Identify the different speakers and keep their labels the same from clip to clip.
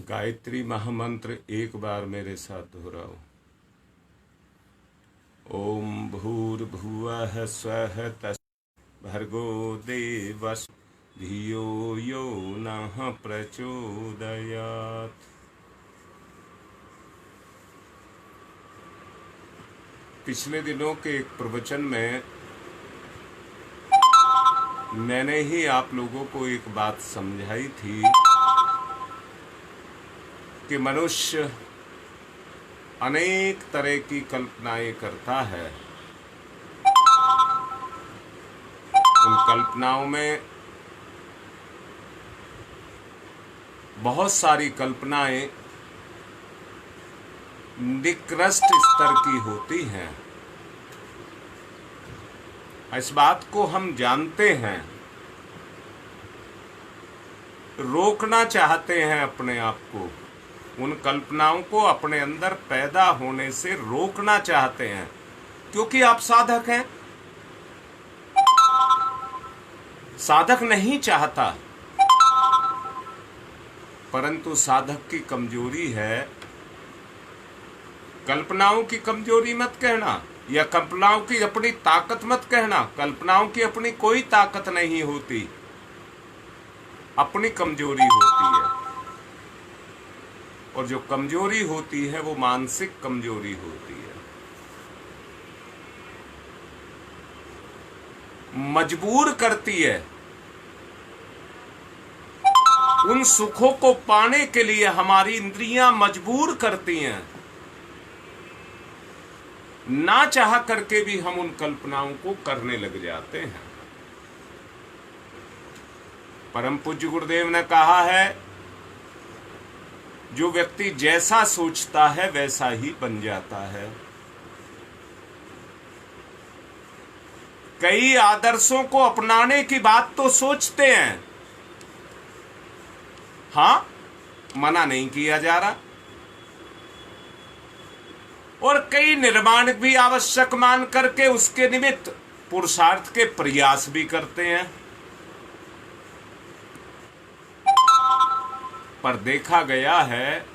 Speaker 1: गायत्री महामंत्र एक बार मेरे साथ दोहराओ। ओम भूर्भुवः स्वः तस्य भर्गो देवस्य धियो यो नः प्रचोदयात्। पिछले दिनों के एक प्रवचन में मैंने ही आप लोगों को एक बात समझाई थी कि मनुष्य अनेक तरह की कल्पनाएं करता है। उन कल्पनाओं में बहुत सारी कल्पनाएं निकृष्ट स्तर की होती हैं। इस बात को हम जानते हैं, रोकना चाहते हैं अपने आप को। उन कल्पनाओं को अपने अंदर पैदा होने से रोकना चाहते हैं, क्योंकि आप साधक हैं। साधक नहीं चाहता, परंतु साधक की कमजोरी है। कल्पनाओं की कमजोरी मत कहना, या कल्पनाओं की अपनी ताकत मत कहना। कल्पनाओं की अपनी कोई ताकत नहीं होती, अपनी कमजोरी होती है। और जो कमजोरी होती है वो मानसिक कमजोरी होती है। मजबूर करती है। उन सुखों को पाने के लिए हमारी इंद्रियां मजबूर करती हैं। ना चाह करके भी हम उन कल्पनाओं को करने लग जाते हैं। परम पूज्य गुरुदेव ने कहा है, जो व्यक्ति जैसा सोचता है वैसा ही बन जाता है। कई आदर्शों को अपनाने की बात तो सोचते हैं, हां, मना नहीं किया जा रहा। और कई निर्माण भी आवश्यक मान करके उसके निमित्त पुरुषार्थ के प्रयास भी करते हैं। पर देखा गया है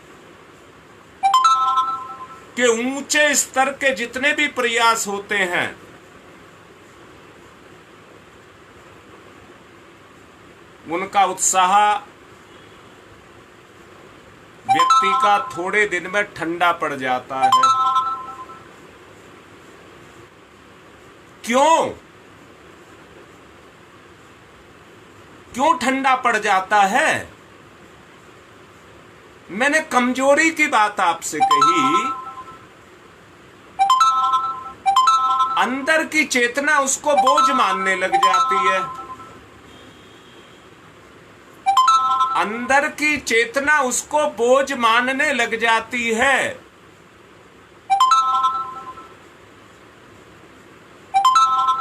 Speaker 1: कि ऊंचे स्तर के जितने भी प्रयास होते हैं, उनका उत्साह व्यक्ति का थोड़े दिन में ठंडा पड़ जाता है। क्यों ठंडा पड़ जाता है? मैंने कमजोरी की बात आपसे कही। अंदर की चेतना उसको बोझ मानने लग जाती है। अंदर की चेतना उसको बोझ मानने लग जाती है।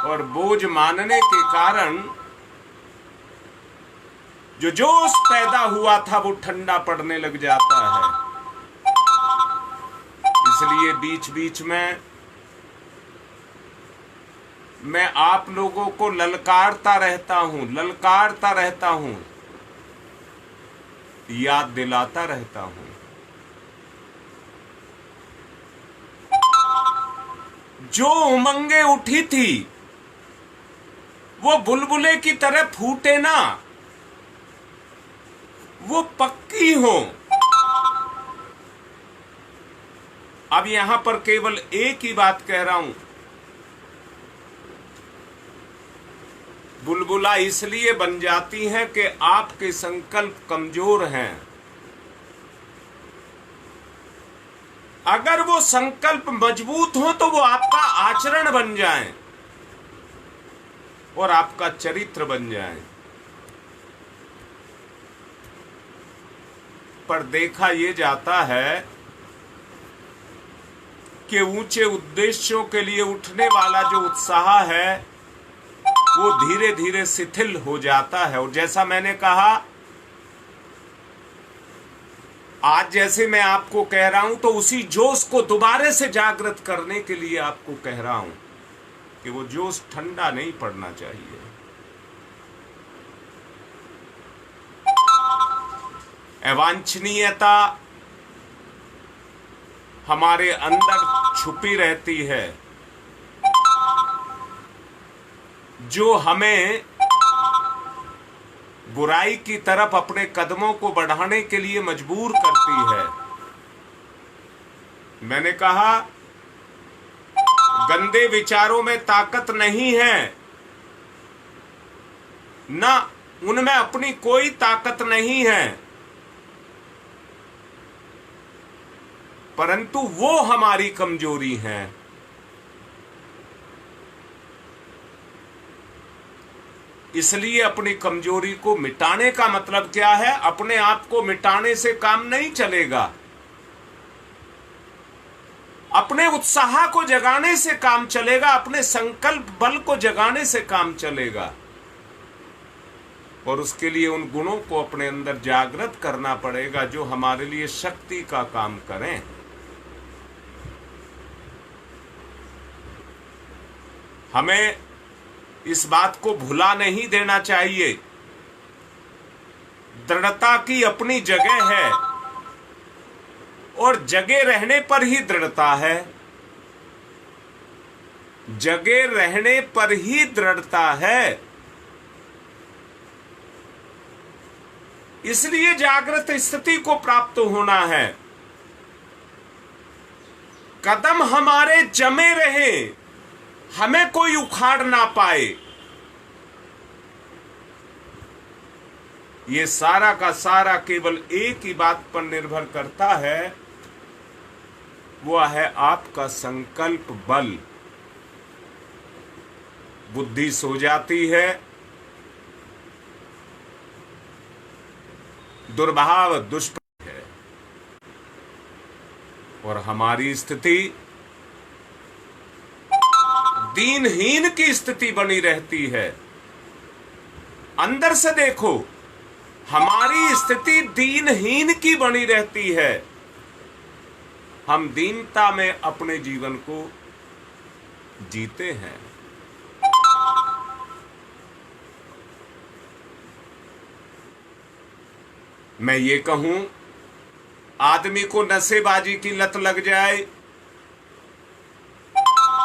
Speaker 1: और बोझ मानने के कारण जो जोश पैदा हुआ था वो ठंडा पड़ने लग जाता है। इसलिए बीच बीच में मैं आप लोगों को ललकारता रहता हूं, याद दिलाता रहता हूं। जो उमंगे उठी थी वो बुलबुले की तरह फूटे ना, वो पक्की हो। अब यहां पर केवल एक ही बात कह रहा हूं, बुलबुला इसलिए बन जाती हैं कि आपके संकल्प कमजोर हैं। अगर वो संकल्प मजबूत हो तो वो आपका आचरण बन जाए और आपका चरित्र बन जाए। पर देखा यह जाता है कि ऊंचे उद्देश्यों के लिए उठने वाला जो उत्साह है वो धीरे धीरे शिथिल हो जाता है। और जैसा मैंने कहा, आज जैसे मैं आपको कह रहा हूं तो उसी जोश को दोबारा से जागृत करने के लिए आपको कह रहा हूं कि वो जोश ठंडा नहीं पड़ना चाहिए। अवांछनीयता हमारे अंदर छुपी रहती है, जो हमें बुराई की तरफ अपने कदमों को बढ़ाने के लिए मजबूर करती है। मैंने कहा, गंदे विचारों में ताकत नहीं है, ना उनमें अपनी कोई ताकत नहीं है, परंतु वो हमारी कमजोरी है। इसलिए अपनी कमजोरी को मिटाने का मतलब क्या है? अपने आप को मिटाने से काम नहीं चलेगा, अपने उत्साह को जगाने से काम चलेगा, अपने संकल्प बल को जगाने से काम चलेगा। और उसके लिए उन गुणों को अपने अंदर जागृत करना पड़ेगा जो हमारे लिए शक्ति का काम करें। हमें इस बात को भुला नहीं देना चाहिए, दृढ़ता की अपनी जगह है और जगे रहने पर ही दृढ़ता है, जगे रहने पर ही दृढ़ता है। इसलिए जागृत स्थिति को प्राप्त होना है। कदम हमारे जमे रहे, हमें कोई उखाड़ ना पाए। ये सारा का सारा केवल एक ही बात पर निर्भर करता है, वो है आपका संकल्प बल। बुद्धि सो जाती है, दुर्भाव दुष्प्रभाव है, और हमारी स्थिति दीनहीन की स्थिति बनी रहती है। अंदर से देखो, हमारी स्थिति दीनहीन की बनी रहती है। हम दीनता में अपने जीवन को जीते हैं। मैं ये कहूं, आदमी को नशेबाजी की लत लग जाए,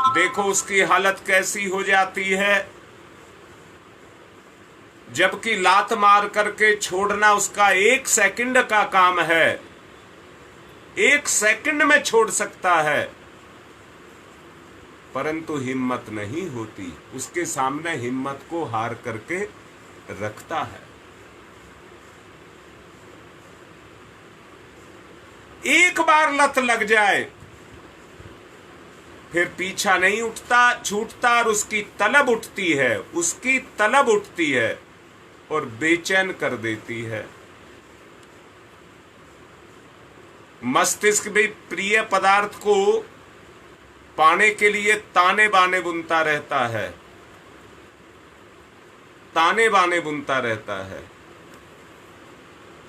Speaker 1: देखो उसकी हालत कैसी हो जाती है। जबकि लात मार करके छोड़ना उसका 1 सेकंड का काम है, 1 सेकंड में छोड़ सकता है, परंतु हिम्मत नहीं होती। उसके सामने हिम्मत को हार करके रखता है। एक बार लत लग जाए फिर पीछा नहीं उठता, छूटता, और उसकी तलब उठती है, उसकी तलब उठती है और बेचैन कर देती है। मस्तिष्क भी प्रिय पदार्थ को पाने के लिए ताने बाने बुनता रहता है, ताने बाने बुनता रहता है,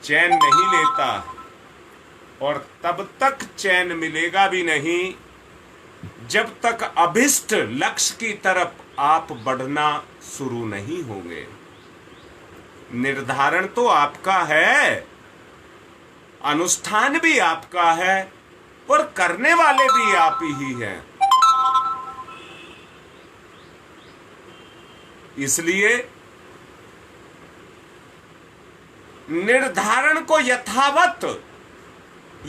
Speaker 1: चैन नहीं लेता, और तब तक चैन मिलेगा भी नहीं जब तक अभिष्ट लक्ष्य की तरफ आप बढ़ना शुरू नहीं होंगे। निर्धारण तो आपका है, अनुष्ठान भी आपका है, और करने वाले भी आप ही हैं। इसलिए निर्धारण को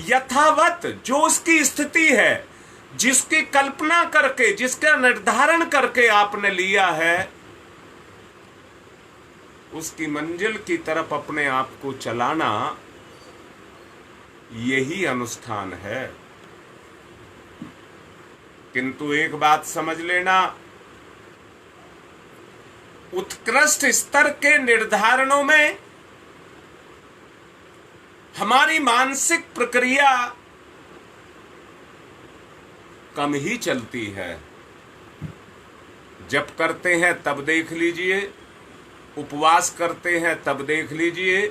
Speaker 1: यथावत जो उसकी स्थिति है, जिसकी कल्पना करके, जिसका निर्धारण करके आपने लिया है, उसकी मंजिल की तरफ अपने आप को चलाना, यही अनुष्ठान है। किंतु एक बात समझ लेना, उत्कृष्ट स्तर के निर्धारणों में हमारी मानसिक प्रक्रिया कम ही चलती है। जप करते हैं तब देख लीजिए, उपवास करते हैं तब देख लीजिए,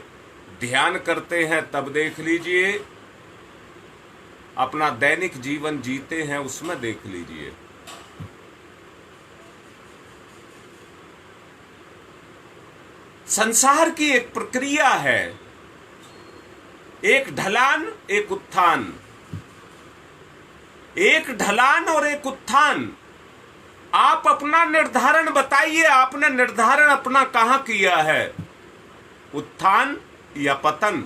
Speaker 1: ध्यान करते हैं तब देख लीजिए, अपना दैनिक जीवन जीते हैं उसमें देख लीजिए। संसार की एक प्रक्रिया है, एक ढलान, एक उत्थान, एक ढलान और एक उत्थान। आप अपना निर्धारण बताइए, आपने निर्धारण अपना कहां किया है, उत्थान या पतन?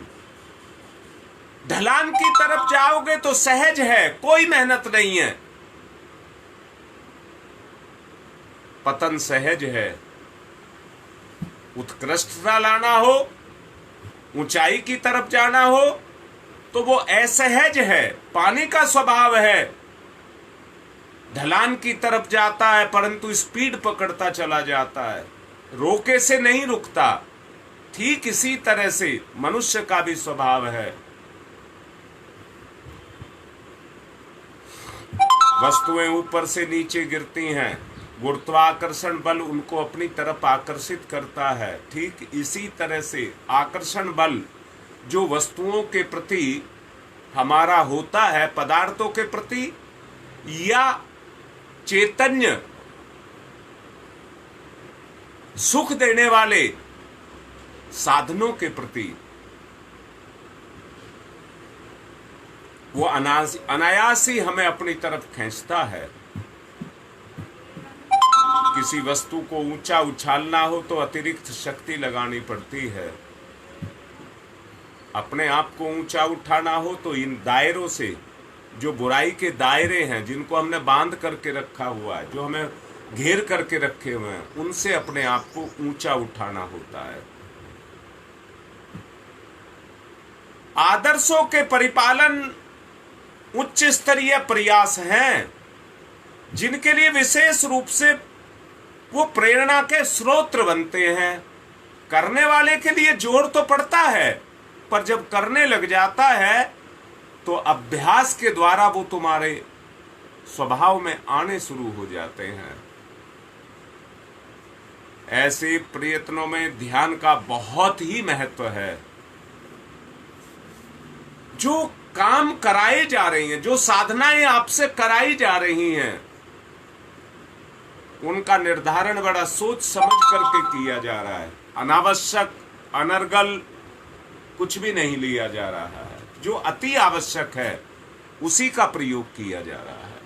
Speaker 1: ढलान की तरफ जाओगे तो सहज है, कोई मेहनत नहीं है। पतन सहज है। उत्कृष्टता लाना हो, ऊंचाई की तरफ जाना हो, तो वो असहज है, पानी का स्वभाव है। ढलान की तरफ जाता है परंतु स्पीड पकड़ता चला जाता है, रोके से नहीं रुकता। ठीक इसी तरह से मनुष्य का भी स्वभाव है। वस्तुएं ऊपर से नीचे गिरती हैं, गुरुत्वाकर्षण बल उनको अपनी तरफ आकर्षित करता है। ठीक इसी तरह से आकर्षण बल जो वस्तुओं के प्रति हमारा होता है, पदार्थों के प्रति या चैतन्य सुख देने वाले साधनों के प्रति, वो अनायास ही हमें अपनी तरफ खींचता है। किसी वस्तु को ऊंचा उछालना हो तो अतिरिक्त शक्ति लगानी पड़ती है। अपने आप को ऊंचा उठाना हो तो इन दायरों से, जो बुराई के दायरे हैं जिनको हमने बांध करके रखा हुआ है, जो हमें घेर करके रखे हुए हैं, उनसे अपने आप को ऊंचा उठाना होता है। आदर्शों के परिपालन उच्च स्तरीय प्रयास हैं, जिनके लिए विशेष रूप से वो प्रेरणा के स्रोत बनते हैं। करने वाले के लिए जोर तो पड़ता है, पर जब करने लग जाता है तो अभ्यास के द्वारा वो तुम्हारे स्वभाव में आने शुरू हो जाते हैं। ऐसे प्रयत्नों में ध्यान का बहुत ही महत्व है। जो काम कराए जा रही हैं, जो साधनाएं आपसे कराई जा रही हैं, उनका निर्धारण बड़ा सोच समझ करके किया जा रहा है। अनावश्यक अनर्गल कुछ भी नहीं लिया जा रहा है। जो अति आवश्यक है उसी का प्रयोग किया जा रहा है।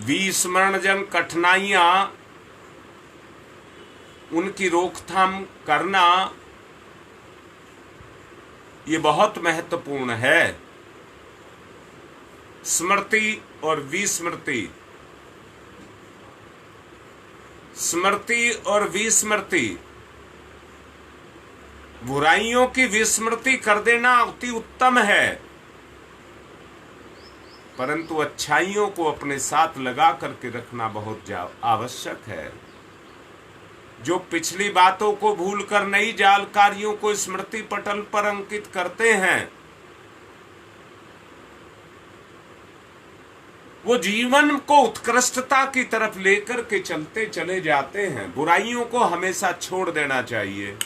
Speaker 1: विस्मरणजन कठिनाइयां, उनकी रोकथाम करना ये बहुत महत्वपूर्ण है। स्मृति और विस्मृति, स्मृति और विस्मृति, बुराइयों की विस्मृति कर देना अति उत्तम है, परंतु अच्छाइयों को अपने साथ लगा करके रखना बहुत आवश्यक है। जो पिछली बातों को भूलकर नई जानकारियों को स्मृति पटल पर अंकित करते हैं, वो जीवन को उत्कृष्टता की तरफ लेकर के चलते चले जाते हैं। बुराइयों को हमेशा छोड़ देना चाहिए,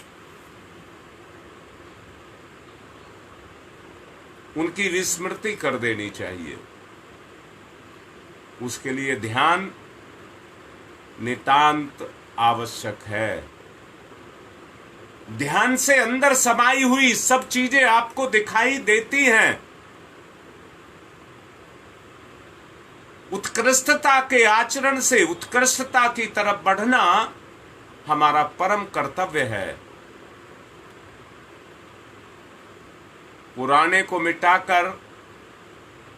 Speaker 1: उनकी विस्मृति कर देनी चाहिए। उसके लिए ध्यान नितांत आवश्यक है। ध्यान से अंदर समाई हुई सब चीजें आपको दिखाई देती हैं। उत्कृष्टता के आचरण से उत्कृष्टता की तरफ बढ़ना हमारा परम कर्तव्य है। पुराने को मिटाकर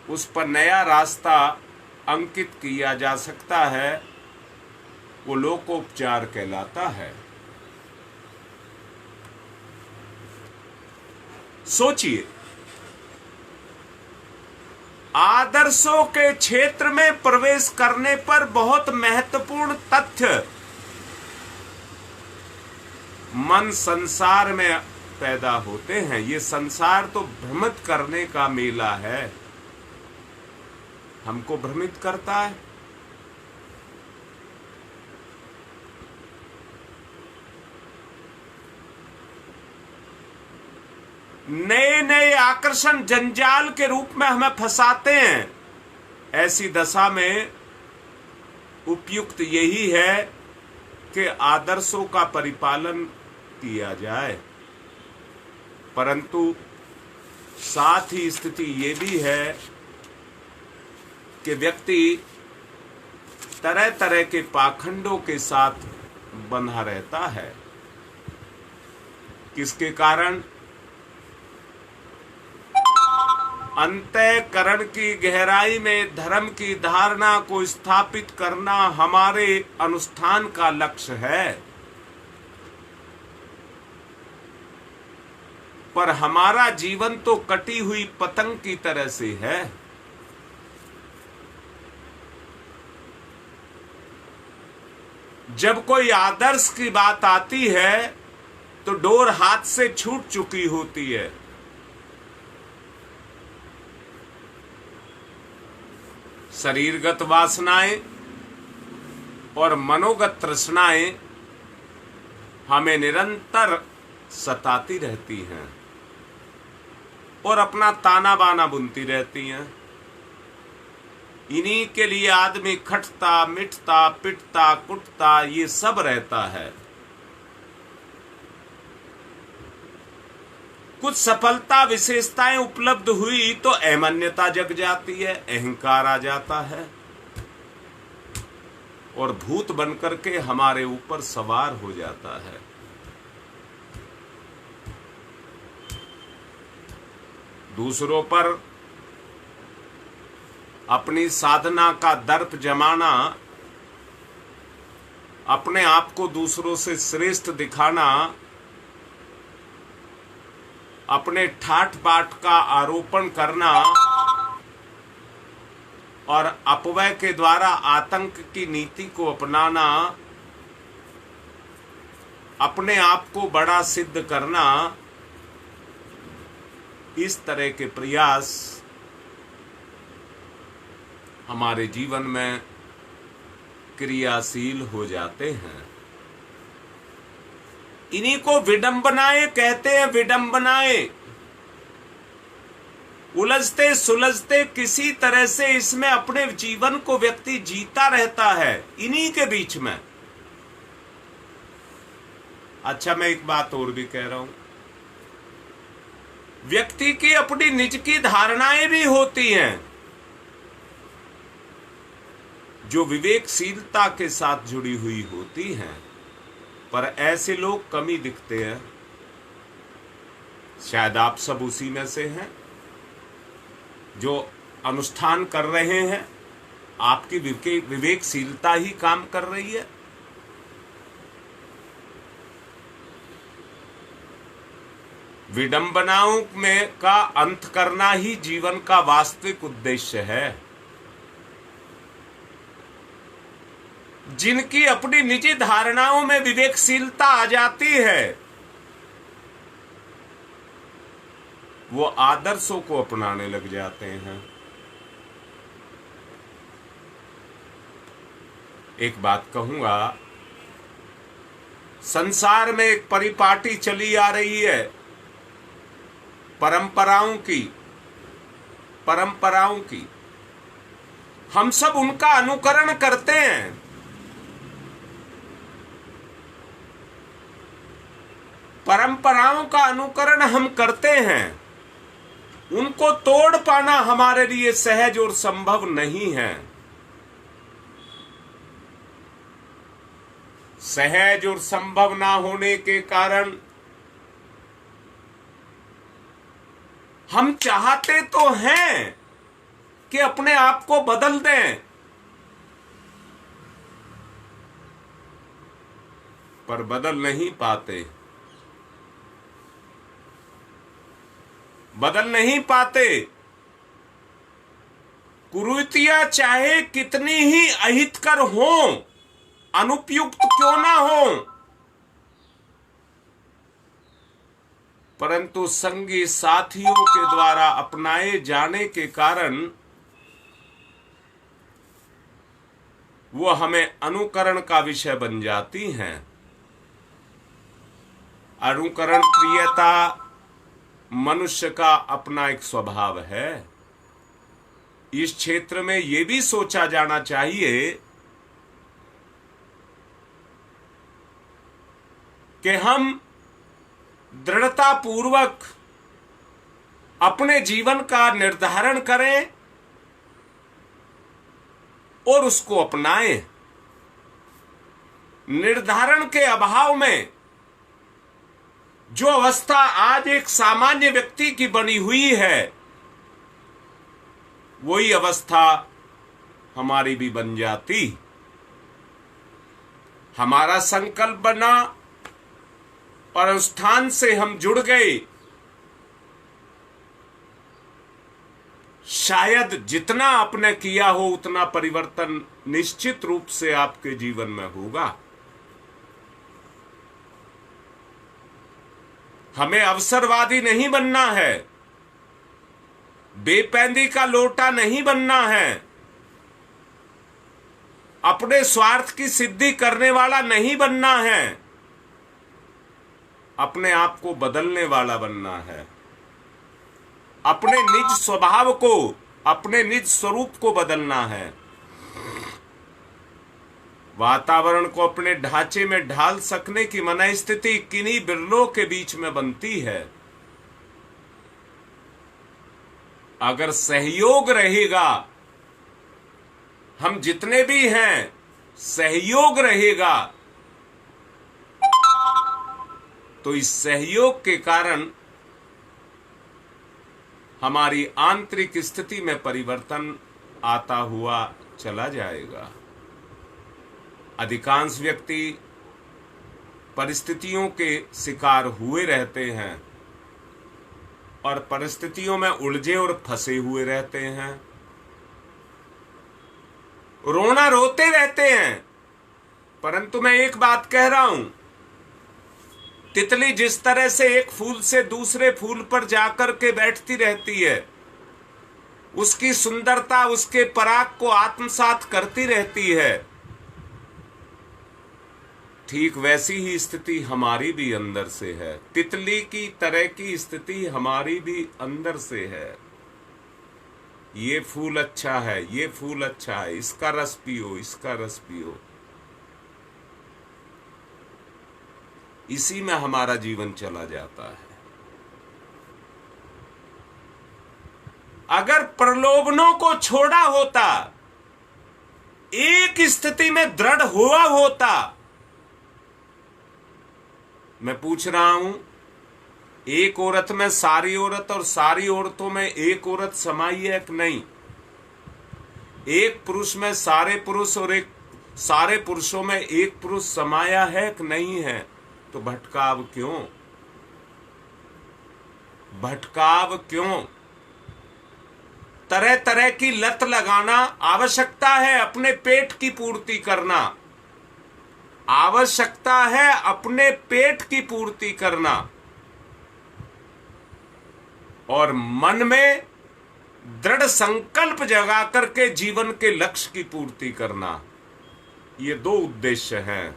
Speaker 1: उस पर नया रास्ता अंकित किया जा सकता है, वो लोकोपचार कहलाता है। सोचिए, आदर्शों के क्षेत्र में प्रवेश करने पर बहुत महत्वपूर्ण तथ्य मन संसार में पैदा होते हैं। ये संसार तो भ्रमित करने का मेला है, हमको भ्रमित करता है। नए नए आकर्षण जंजाल के रूप में हमें फंसाते हैं। ऐसी दशा में उपयुक्त यही है कि आदर्शों का परिपालन किया जाए, परंतु साथ ही स्थिति ये भी है कि व्यक्ति तरह तरह के पाखंडों के साथ बंधा रहता है। किसके कारण? अंतःकरण की गहराई में धर्म की धारणा को स्थापित करना हमारे अनुष्ठान का लक्ष्य है, पर हमारा जीवन तो कटी हुई पतंग की तरह से है। जब कोई आदर्श की बात आती है तो डोर हाथ से छूट चुकी होती है। शरीरगत वासनाएं और मनोगत तृष्णाएं हमें निरंतर सताती रहती हैं और अपना ताना बाना बुनती रहती हैं। इन्हीं के लिए आदमी खटता, मिटता, पिटता, कुटता, ये सब रहता है। कुछ सफलता विशेषताएं उपलब्ध हुई तो अहमन्यता जग जाती है, अहंकार आ जाता है और भूत बनकर के हमारे ऊपर सवार हो जाता है। दूसरों पर अपनी साधना का दर्प जमाना, अपने आप को दूसरों से श्रेष्ठ दिखाना, अपने ठाट बाट का आरोपण करना और अपव्यय के द्वारा आतंक की नीति को अपनाना, अपने आप को बड़ा सिद्ध करना, इस तरह के प्रयास हमारे जीवन में क्रियाशील हो जाते हैं। इन्हीं को विडंबनाएं कहते हैं। विडंबनाएं उलझते सुलझते किसी तरह से इसमें अपने जीवन को व्यक्ति जीता रहता है, इन्हीं के बीच में। अच्छा, मैं एक बात और भी कह रहा हूं, व्यक्ति की अपनी निज की धारणाएं भी होती हैं जो विवेकशीलता के साथ जुड़ी हुई होती हैं, पर ऐसे लोग कम ही दिखते हैं। शायद आप सब उसी में से हैं जो अनुष्ठान कर रहे हैं, आपकी विवेकशीलता ही काम कर रही है। विडंबनाओं में का अंत करना ही जीवन का वास्तविक उद्देश्य है। जिनकी अपनी निजी धारणाओं में विवेकशीलता आ जाती है, वो आदर्शों को अपनाने लग जाते हैं। एक बात कहूंगा, संसार में एक परिपाटी चली आ रही है परंपराओं की। हम सब उनका अनुकरण करते हैं। परंपराओं का अनुकरण हम करते हैं, उनको तोड़ पाना हमारे लिए सहज और संभव नहीं है। सहज और संभव ना होने के कारण हम चाहते तो हैं कि अपने आप को बदल दें, पर बदल नहीं पाते। कुरीतियां चाहे कितनी ही अहितकर हों, अनुपयुक्त क्यों ना हो, परंतु संगी साथियों के द्वारा अपनाए जाने के कारण वो हमें अनुकरण का विषय बन जाती हैं। अनुकरण प्रियता मनुष्य का अपना एक स्वभाव है। इस क्षेत्र में यह भी सोचा जाना चाहिए कि हम दृढ़ता पूर्वक अपने जीवन का निर्धारण करें और उसको अपनाएं। निर्धारण के अभाव में जो अवस्था आज एक सामान्य व्यक्ति की बनी हुई है, वही अवस्था हमारी भी बन जाती। हमारा संकल्प बना और अनुष्ठान से हम जुड़ गए, शायद जितना आपने किया हो उतना परिवर्तन निश्चित रूप से आपके जीवन में होगा। हमें अवसरवादी नहीं बनना है, बेपैंदी का लोटा नहीं बनना है, अपने स्वार्थ की सिद्धि करने वाला नहीं बनना है, अपने आप को बदलने वाला बनना है। अपने निज स्वभाव को, अपने निज स्वरूप को बदलना है। वातावरण को अपने ढांचे में ढाल सकने की मन स्थिति किन्हीं बिरलों के बीच में बनती है। अगर सहयोग रहेगा, हम जितने भी हैं, सहयोग रहेगा, तो इस सहयोग के कारण हमारी आंतरिक स्थिति में परिवर्तन आता हुआ चला जाएगा। अधिकांश व्यक्ति परिस्थितियों के शिकार हुए रहते हैं और परिस्थितियों में उलझे और फंसे हुए रहते हैं। रोना रोते रहते हैं। परंतु मैं एक बात कह रहा हूं, तितली जिस तरह से एक फूल से दूसरे फूल पर जाकर के बैठती रहती है, उसकी सुंदरता उसके पराग को आत्मसात करती रहती है, ठीक वैसी ही स्थिति हमारी भी अंदर से है। तितली की तरह की स्थिति हमारी भी अंदर से है। ये फूल अच्छा है, ये फूल अच्छा है, इसका रस पियो, इसका रस पियो। इसी में हमारा जीवन चला जाता है। अगर प्रलोभनों को छोड़ा होता, एक स्थिति में दृढ़ हुआ होता, मैं पूछ रहा हूं, एक औरत में सारी औरत और सारी औरतों में एक औरत समाई है कि नहीं? एक पुरुष में सारे पुरुष और एक सारे पुरुषों में एक पुरुष समाया है कि नहीं है? तो भटकाव क्यों? भटकाव क्यों? तरह तरह की लत लगाना, आवश्यकता है अपने पेट की पूर्ति करना, आवश्यकता है अपने पेट की पूर्ति करना, और मन में दृढ़ संकल्प जगा करके जीवन के लक्ष्य की पूर्ति करना। ये दो उद्देश्य हैं।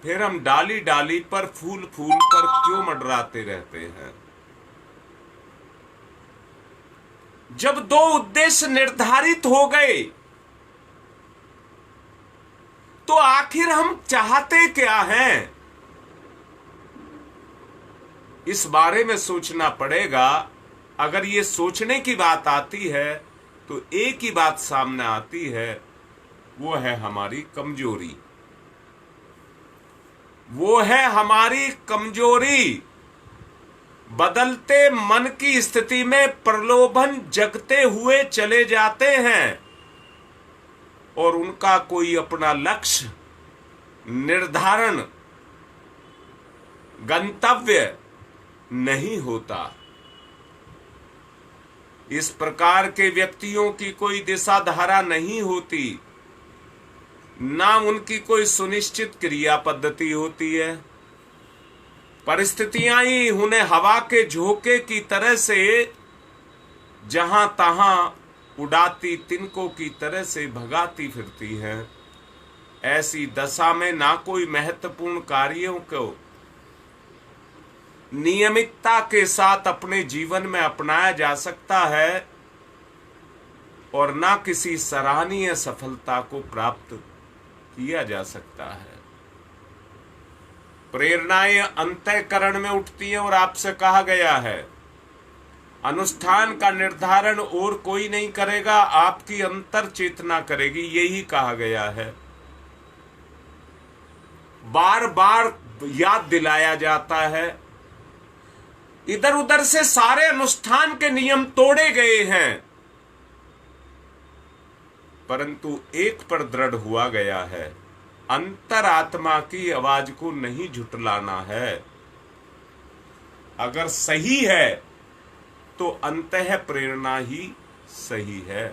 Speaker 1: फिर हम डाली डाली पर, फूल फूल पर क्यों मंडराते रहते हैं? जब दो उद्देश्य निर्धारित हो गए तो आखिर हम चाहते क्या हैं? इस बारे में सोचना पड़ेगा। अगर ये सोचने की बात आती है तो एक ही बात सामने आती है, वो है हमारी कमजोरी। वो है हमारी कमजोरी। बदलते मन की स्थिति में प्रलोभन जगते हुए चले जाते हैं और उनका कोई अपना लक्ष्य, निर्धारण, गंतव्य नहीं होता। इस प्रकार के व्यक्तियों की कोई दिशा धारा नहीं होती, ना उनकी कोई सुनिश्चित क्रिया पद्धति होती है। परिस्थितियां ही उन्हें हवा के झोंके की तरह से जहां तहां उड़ाती तिनकों की तरह से भगाती फिरती हैं। ऐसी दशा में ना कोई महत्वपूर्ण कार्यों को नियमितता के साथ अपने जीवन में अपनाया जा सकता है और ना किसी सराहनीय सफलता को प्राप्त किया जा सकता है। प्रेरणाएं अंतःकरण में उठती हैं और आपसे कहा गया है अनुष्ठान का निर्धारण और कोई नहीं करेगा, आपकी अंतर चेतना करेगी, यही कहा गया है। बार बार याद दिलाया जाता है। इधर उधर से सारे अनुष्ठान के नियम तोड़े गए हैं, परंतु एक पर दृढ़ हुआ गया है, अंतरात्मा की आवाज को नहीं झुटलाना है। अगर सही है तो अंतः प्रेरणा ही सही है।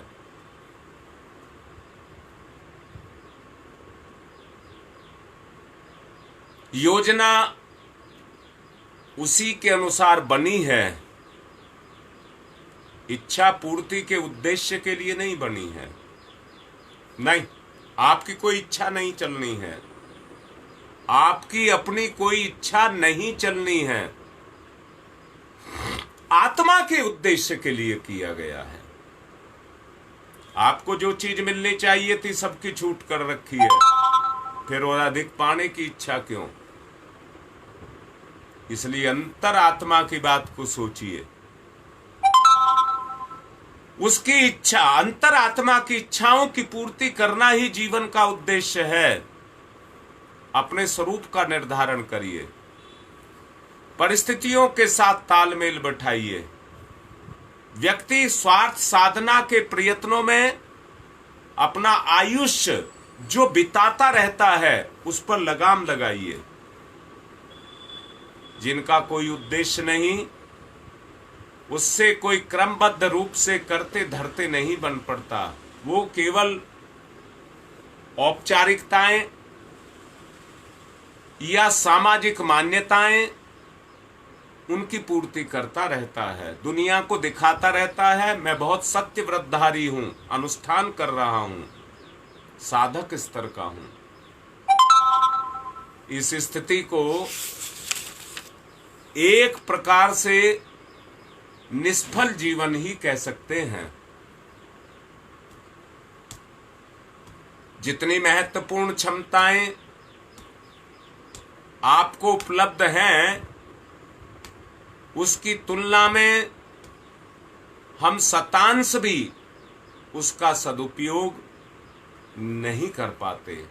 Speaker 1: योजना उसी के अनुसार बनी है, इच्छा पूर्ति के उद्देश्य के लिए नहीं बनी है। नहीं, आपकी कोई इच्छा नहीं चलनी है, आपकी अपनी कोई इच्छा नहीं चलनी है, आत्मा के उद्देश्य के लिए किया गया है। आपको जो चीज मिलनी चाहिए थी सबकी छूट कर रखी है, फिर और अधिक पाने की इच्छा क्यों? इसलिए अंतर आत्मा की बात को सोचिए। उसकी इच्छा, अंतर आत्मा की इच्छाओं की पूर्ति करना ही जीवन का उद्देश्य है। अपने स्वरूप का निर्धारण करिए, परिस्थितियों के साथ तालमेल बैठाइए। व्यक्ति स्वार्थ साधना के प्रयत्नों में अपना आयुष्य जो बिताता रहता है उस पर लगाम लगाइए। जिनका कोई उद्देश्य नहीं, उससे कोई क्रमबद्ध रूप से करते धरते नहीं बन पड़ता। वो केवल औपचारिकताएं या सामाजिक मान्यताएं उनकी पूर्ति करता रहता है, दुनिया को दिखाता रहता है मैं बहुत सत्य व्रतधारी हूं, अनुष्ठान कर रहा हूं, साधक स्तर का हूं। इस स्थिति को एक प्रकार से निष्फल जीवन ही कह सकते हैं। जितनी महत्वपूर्ण क्षमताएं आपको उपलब्ध हैं, उसकी तुलना में हम शतांश भी उसका सदुपयोग नहीं कर पाते।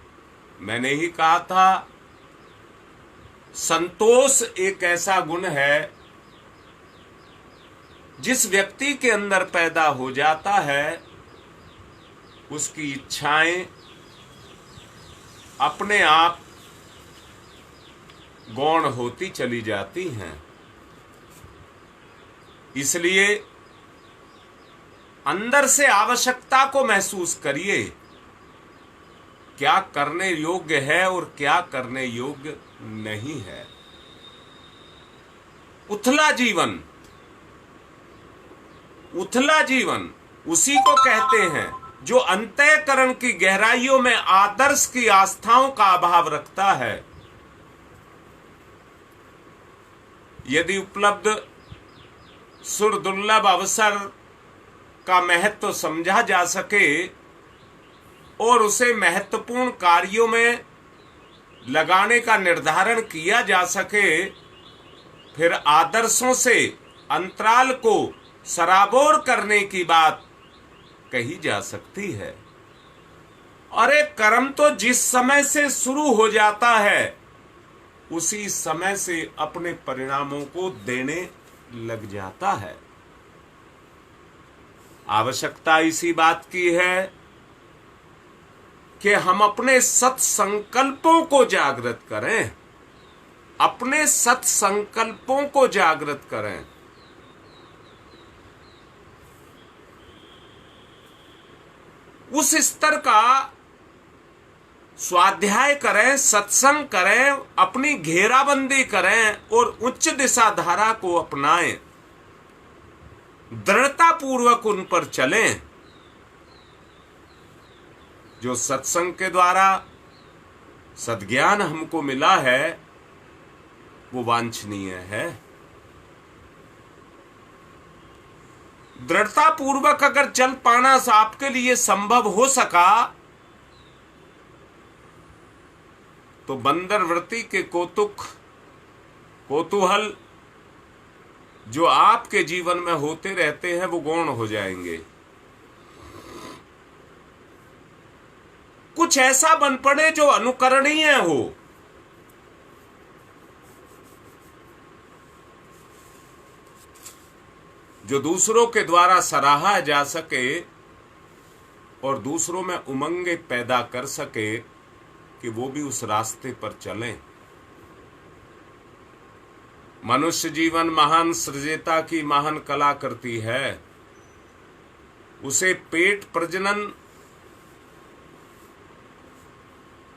Speaker 1: मैंने ही कहा था, संतोष एक ऐसा गुण है जिस व्यक्ति के अंदर पैदा हो जाता है, उसकी इच्छाएं अपने आप गौण होती चली जाती हैं। इसलिए अंदर से आवश्यकता को महसूस करिए, क्या करने योग्य है और क्या करने योग्य नहीं है। उथला जीवन, उथला जीवन उसी को कहते हैं जो अंतःकरण की गहराइयों में आदर्श की आस्थाओं का अभाव रखता है। यदि उपलब्ध सुरदुर्लभ अवसर का महत्व समझा जा सके और उसे महत्वपूर्ण कार्यों में लगाने का निर्धारण किया जा सके, फिर आदर्शों से अंतराल को सराबोर करने की बात कही जा सकती है। और एक कर्म तो जिस समय से शुरू हो जाता है उसी समय से अपने परिणामों को देने लग जाता है। आवश्यकता इसी बात की है कि हम अपने सत्संकल्पों को जागृत करें, अपने सत्संकल्पों को जागृत करें। उस स्तर का स्वाध्याय करें, सत्संग करें, अपनी घेराबंदी करें और उच्च दिशा धारा को अपनाएं, दृढ़ता पूर्वक उन पर चलें। जो सत्संग के द्वारा सद्ज्ञान हमको मिला है वो वांछनीय है। दृढ़ता पूर्वक अगर चल पाना आपके लिए संभव हो सका तो बंदर वृत्ति के कौतुक कौतूहल जो आपके जीवन में होते रहते हैं वो गौण हो जाएंगे। कुछ ऐसा बन पड़े जो अनुकरणीय हो, जो दूसरों के द्वारा सराहा जा सके और दूसरों में उमंगे पैदा कर सके कि वो भी उस रास्ते पर चलें। मनुष्य जीवन महान सृजेता की महान कला करती है। उसे पेट प्रजनन,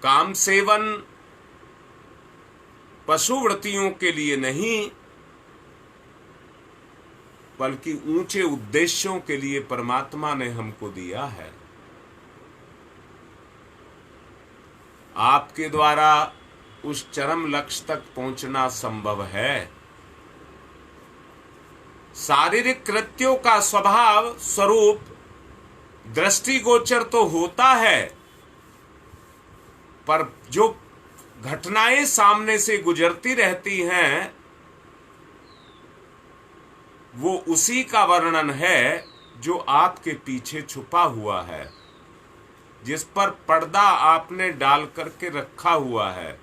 Speaker 1: काम सेवन, पशुवृत्तियों के लिए नहीं बल्कि ऊंचे उद्देश्यों के लिए परमात्मा ने हमको दिया है। आपके द्वारा उस चरम लक्ष्य तक पहुंचना संभव है। शारीरिक कृत्यों का स्वभाव स्वरूप दृष्टिगोचर तो होता है, पर जो घटनाएं सामने से गुजरती रहती हैं वो उसी का वर्णन है जो आपके पीछे छुपा हुआ है, जिस पर पर्दा आपने डाल करके रखा हुआ है।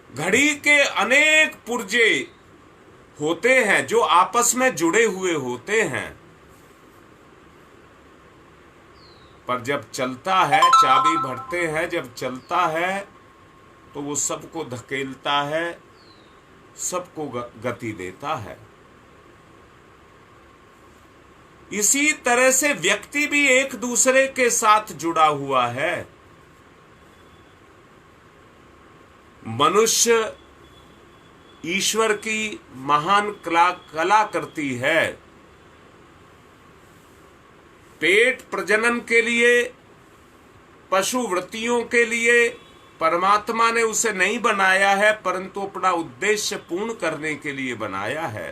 Speaker 1: घड़ी के अनेक पुर्जे होते हैं जो आपस में जुड़े हुए होते हैं, पर जब चलता है, चाबी भरते हैं, जब चलता है तो वो सबको धकेलता है, सबको गति देता है। इसी तरह से व्यक्ति भी एक दूसरे के साथ जुड़ा हुआ है। मनुष्य ईश्वर की महान कला करती है। पेट प्रजनन के लिए, पशु वृत्तियों के लिए परमात्मा ने उसे नहीं बनाया है, परंतु अपना उद्देश्य पूर्ण करने के लिए बनाया है।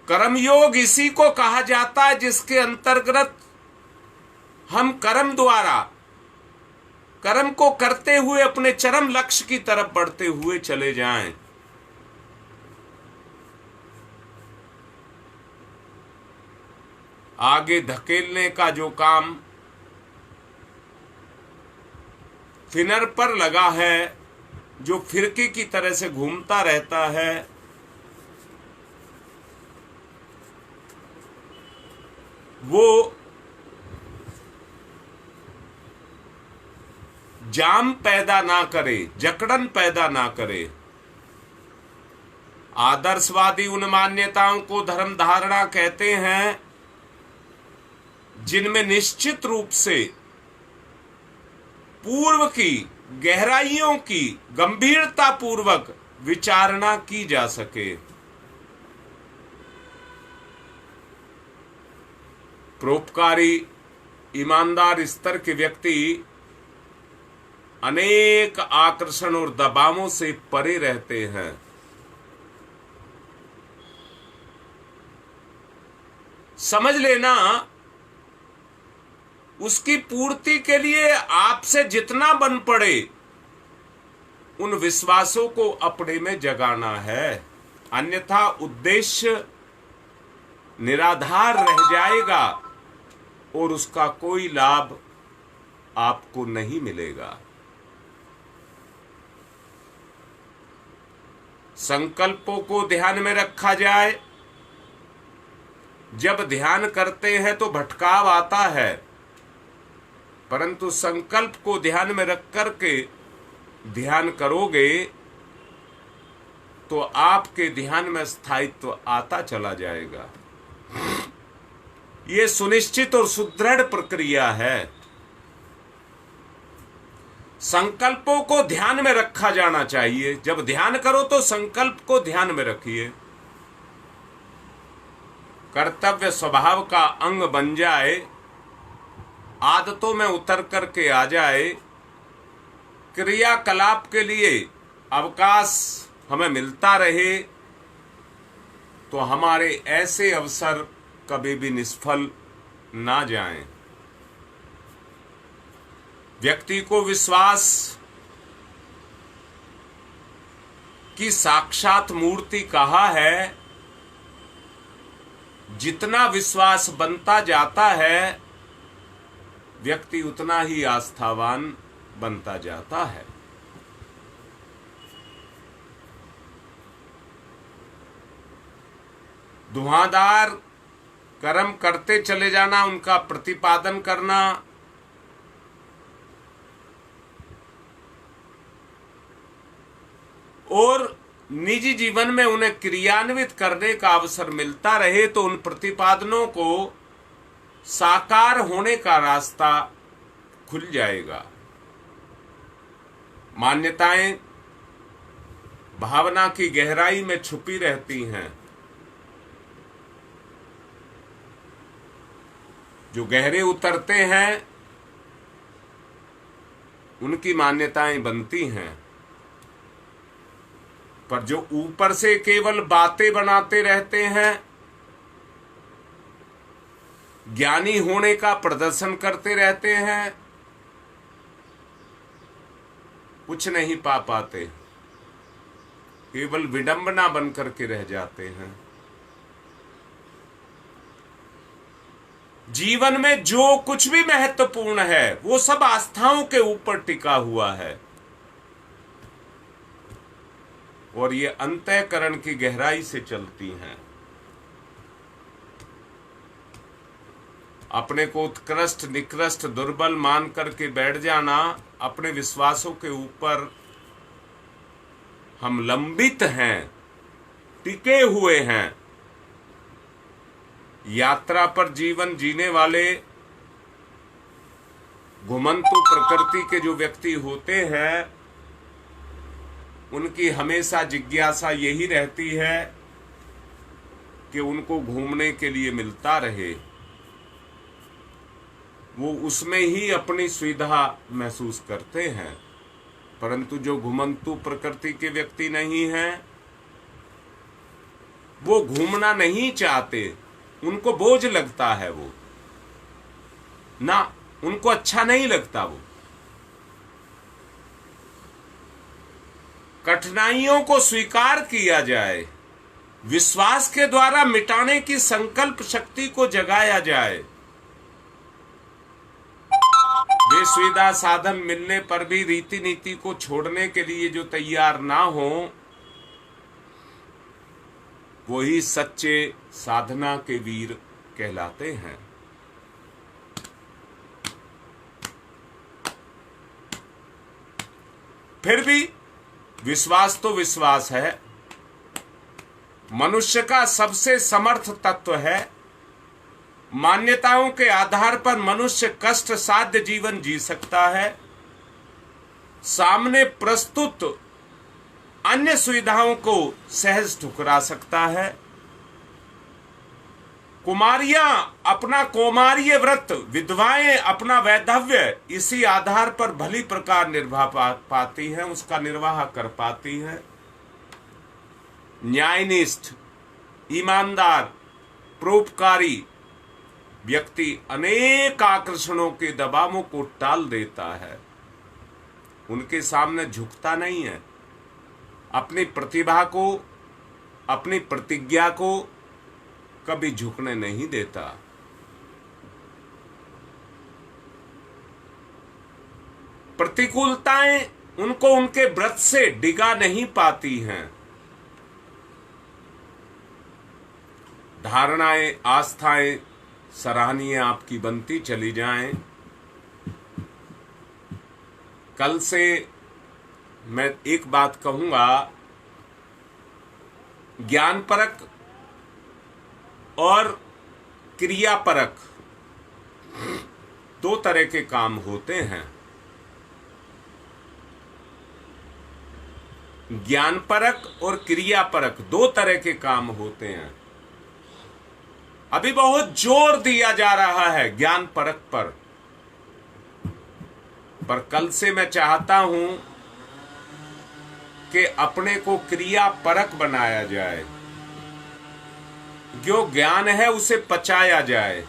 Speaker 1: कर्मयोग इसी को कहा जाता है जिसके अंतर्गत हम कर्म द्वारा, कर्म को करते हुए अपने चरम लक्ष्य की तरफ बढ़ते हुए चले जाएं। आगे धकेलने का जो काम फिनर पर लगा है, जो फिरकी की तरह से घूमता रहता है, वो जाम पैदा ना करे, जकड़न पैदा ना करे। आदर्शवादी उन मान्यताओं को धर्म धारणा कहते हैं जिनमें निश्चित रूप से पूर्व की गहराइयों की गंभीरता पूर्वक विचारणा की जा सके। परोपकारी ईमानदार स्तर के व्यक्ति अनेक आकर्षण और दबावों से परे रहते हैं। समझ लेना, उसकी पूर्ति के लिए आपसे जितना बन पड़े उन विश्वासों को अपने में जगाना है, अन्यथा उद्देश्य निराधार रह जाएगा और उसका कोई लाभ आपको नहीं मिलेगा। संकल्पों को ध्यान में रखा जाए। जब ध्यान करते हैं तो भटकाव आता है, परंतु संकल्प को ध्यान में रख करके ध्यान करोगे तो आपके ध्यान में स्थायित्व आता चला जाएगा। ये सुनिश्चित और सुदृढ़ प्रक्रिया है। संकल्पों को ध्यान में रखा जाना चाहिए। जब ध्यान करो तो संकल्प को ध्यान में रखिए। कर्तव्य स्वभाव का अंग बन जाए, आदतों में उतर करके आ जाए, क्रियाकलाप के लिए अवकाश हमें मिलता रहे, तो हमारे ऐसे अवसर कभी भी निष्फल ना जाएं। व्यक्ति को विश्वास की साक्षात मूर्ति कहा है, जितना विश्वास बनता जाता है व्यक्ति उतना ही आस्थावान बनता जाता है। धुआंधार कर्म करते चले जाना, उनका प्रतिपादन करना, और निजी जीवन में उन्हें क्रियान्वित करने का अवसर मिलता रहे तो उन प्रतिपादनों को साकार होने का रास्ता खुल जाएगा। मान्यताएं भावना की गहराई में छुपी रहती हैं। जो गहरे उतरते हैं उनकी मान्यताएं बनती हैं, पर जो ऊपर से केवल बातें बनाते रहते हैं, ज्ञानी होने का प्रदर्शन करते रहते हैं, कुछ नहीं पा पाते, केवल विडंबना बनकर के रह जाते हैं। जीवन में जो कुछ भी महत्वपूर्ण है वो सब आस्थाओं के ऊपर टिका हुआ है, और ये अंतःकरण की गहराई से चलती हैं। अपने को उत्कृष्ट, निकृष्ट, दुर्बल मान करके बैठ जाना, अपने विश्वासों के ऊपर हम लंबित हैं, टिके हुए हैं। यात्रा पर जीवन जीने वाले घुमंतु प्रकृति के जो व्यक्ति होते हैं, उनकी हमेशा जिज्ञासा यही रहती है कि उनको घूमने के लिए मिलता रहे, वो उसमें ही अपनी सुविधा महसूस करते हैं। परंतु जो घुमंतु प्रकृति के व्यक्ति नहीं हैं, वो घूमना नहीं चाहते, उनको बोझ लगता है, वो ना, उनको अच्छा नहीं लगता। वो कठिनाइयों को स्वीकार किया जाए, विश्वास के द्वारा मिटाने की संकल्प शक्ति को जगाया जाए। वे सुविधा साधन मिलने पर भी रीति नीति को छोड़ने के लिए जो तैयार ना हो, वही सच्चे साधना के वीर कहलाते हैं। फिर भी विश्वास तो विश्वास है, मनुष्य का सबसे समर्थ तत्व है। मान्यताओं के आधार पर मनुष्य कष्ट साध्य जीवन जी सकता है। सामने प्रस्तुत अन्य सुविधाओं को सहज ठुकरा सकता है। कुमारियां अपना कौमार्य व्रत, विधवाएं अपना वैधव्य इसी आधार पर भली प्रकार निर्वाह पाती हैं, उसका निर्वाह कर पाती हैं। न्यायनिष्ठ, ईमानदार, परोपकारी व्यक्ति अनेक आकर्षणों के दबावों को टाल देता है, उनके सामने झुकता नहीं है। अपनी प्रतिभा को, अपनी प्रतिज्ञा को कभी झुकने नहीं देता। प्रतिकूलताएं उनको उनके व्रत से डिगा नहीं पाती हैं। धारणाएं, आस्थाएं सराहनीय आपकी बनती चली जाएं। कल से मैं एक बात कहूंगा, ज्ञानपरक और क्रियापरक दो तरह के काम होते हैं। ज्ञानपरक और क्रियापरक दो तरह के काम होते हैं। अभी बहुत जोर दिया जा रहा है ज्ञानपरक पर कल से मैं चाहता हूं कि अपने को क्रियापरक बनाया जाए। जो ज्ञान है उसे पचाया जाए,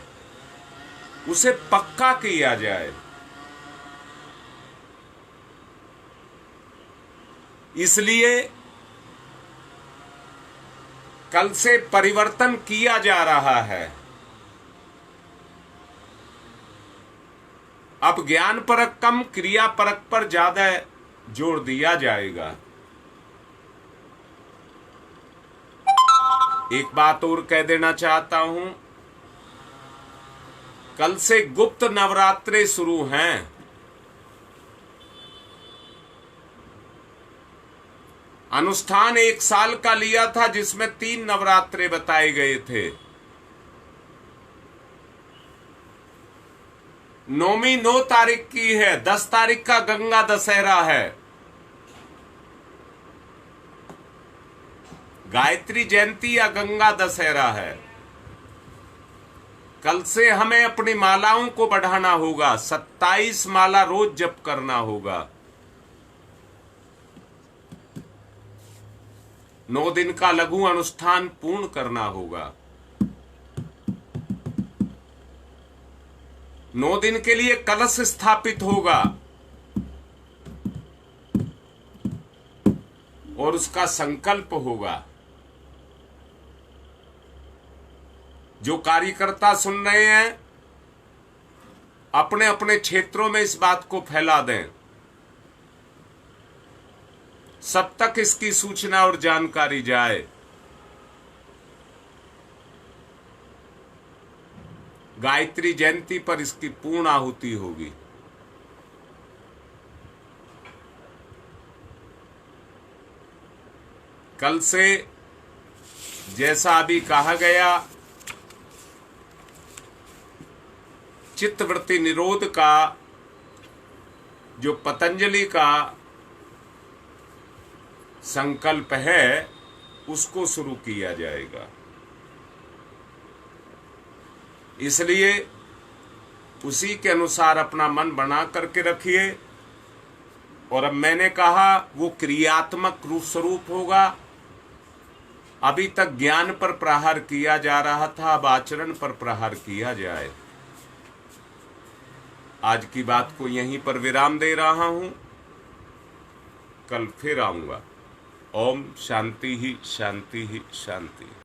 Speaker 1: उसे पक्का किया जाए। इसलिए कल से परिवर्तन किया जा रहा है। अब ज्ञान परक कम, क्रिया परक पर ज्यादा जोर दिया जाएगा। एक बात और कह देना चाहता हूं, कल से गुप्त नवरात्रे शुरू हैं। अनुष्ठान 1 साल का लिया था, जिसमें 3 नवरात्रे बताए गए थे। नौमी 9 तारीख की है, 10 तारीख का गंगा दशहरा है। गायत्री जयंती या गंगा दशहरा है। कल से हमें अपनी मालाओं को बढ़ाना होगा। 27 माला रोज जप करना होगा। 9 दिन का लघु अनुष्ठान पूर्ण करना होगा। 9 दिन के लिए कलश स्थापित होगा और उसका संकल्प होगा। जो कार्यकर्ता सुन रहे हैं, अपने अपने क्षेत्रों में इस बात को फैला दें। सब तक इसकी सूचना और जानकारी जाए। गायत्री जयंती पर इसकी पूर्ण आहुति होगी। कल से जैसा अभी कहा गया, चित्तवृत्ति निरोध का जो पतंजलि का संकल्प है, उसको शुरू किया जाएगा। इसलिए उसी के अनुसार अपना मन बना करके रखिए। और अब मैंने कहा वो क्रियात्मक रूप स्वरूप होगा। अभी तक ज्ञान पर प्रहार किया जा रहा था, अब आचरण पर प्रहार किया जाए। आज की बात को यहीं पर विराम दे रहा हूं। कल फिर आऊंगा। ओम शांति ही शांति ही शांति।